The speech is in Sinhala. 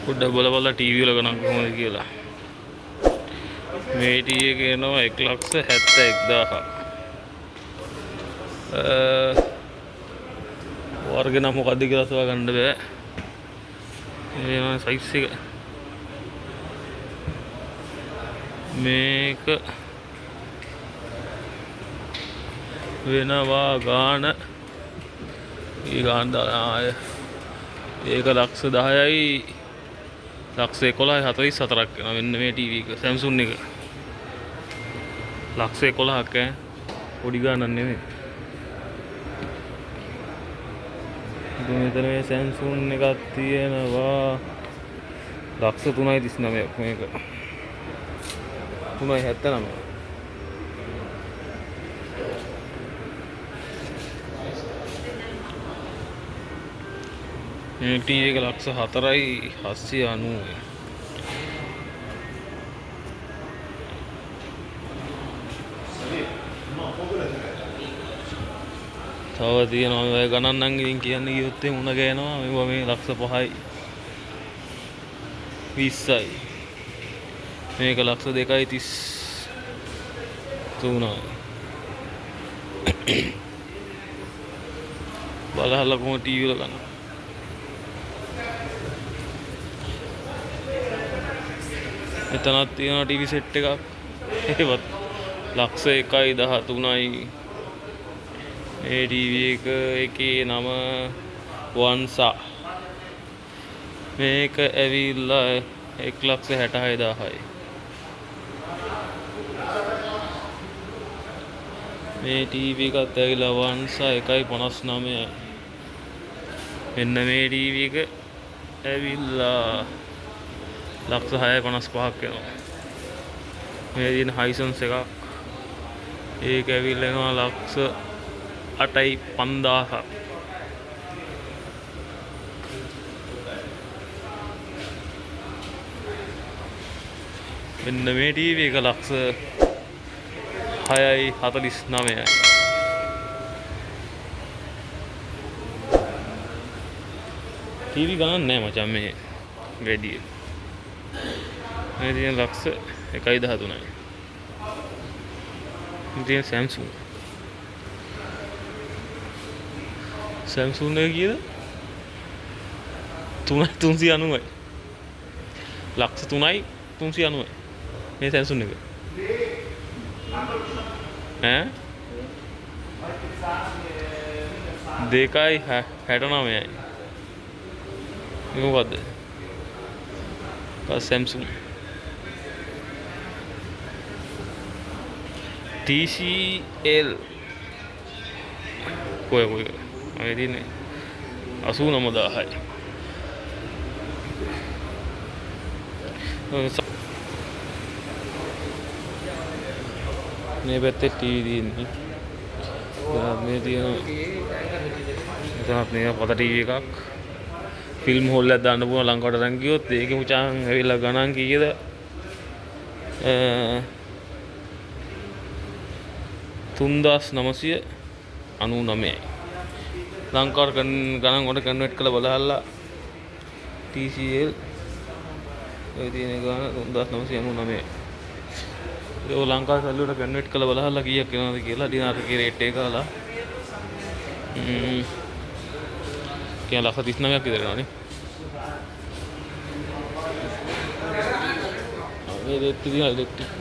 පොඩ්ඩක් බලපල්ලා ටීවී වල ගණන් කොහොමද කියලා. මේ ටීවී එක එනවා 1,71,000. වර්ග නම් මොකද්ද කියලා සොයා ගන්න බෑ. මේ සයිස් එක. මේක වෙනවා ගාන ඊ ගාන ආය ඒක ලක්ෂ 10යි ලක්ෂ 11.44ක් වෙනවා මෙන්න මේ ටීවී එක Samsung එක ලක්ෂ 11ක් පොඩි ගානක් නෙමෙයි. මෙතන මේ Samsung එකක් තියෙනවා ලක්ෂ 3.39ක් මේක 3.79. මේ ටීවී එක ලක්ෂ 4.790. තව තියෙනවා මේ ගණන් නම් ඉතින් කියන්න ගියොත් මුණ ගෑනවා මේවා මේ ලක්ෂ 5යි 20යි මේක ලක්ෂ 2.33යි බලහල්ලා කොහොම ටීවී වල ගන්න. එතනක් තියෙනවා ටීවී සෙට් එකක් ඒවත් ලක්ෂ 1.13යි. මේ ටීවී එකේ නම වන්සා මේක ඇවිල්ලා 1,66,000යි. මේ ටීවී එකත් ඇවිල්ලා වන්සා 1.59යි. මෙන්න මේ ටීවී එක ඇවිල්ලා ලක්ෂ 6.55ක් වෙනවා. මේ දින හයිසන්ස් එකක් ඒක ඇවිල්ලා එනවා ලක්ෂ 8.5000ක්. මෙන්න මේ ටීවී එක ලක්ෂ 6.49යි. ටීවී ගණන් නෑ මචං මේ වැඩි. මේ තියෙන ලක්ෂ 1.13යි. මේ තියෙන Samsung එක කීයද? 3.390යි. ලක්ෂ 3.390යි. මේ Samsung එක. ඈ 2.69යි. මේ මොකද්ද? Samsung TCL කොයි අය දිනේ 89,000යි. මේ පැත්තේ ටීවී තියෙන්නේ. මේ තියෙන මේ පත ටීවී එකක් ෆිල්ම් හෝල් එකක් දාන්න පුළුවන් ලංකාවට අරන් ගියොත් ඒකේ මුචාන් ඇවිල්ලා ගණන් කීයද? 3,999යි. ලංකාවට ගණන් වලට කන්වර්ට් කරලා බලහල්ලා TCL ඔය තියෙන ගාන 3,999යි. ඒක ලංකාවේ සල්ලි වලට කන්වර්ට් කරලා බලහල්ලා කීයක් වෙනවද කියලා දිනාරකේ රේට් එක ගාලා කියන ලක්ෂ 39ක් විතර වෙනවනේ. මේ රේට් එක ඉලෙක්ට්‍රික්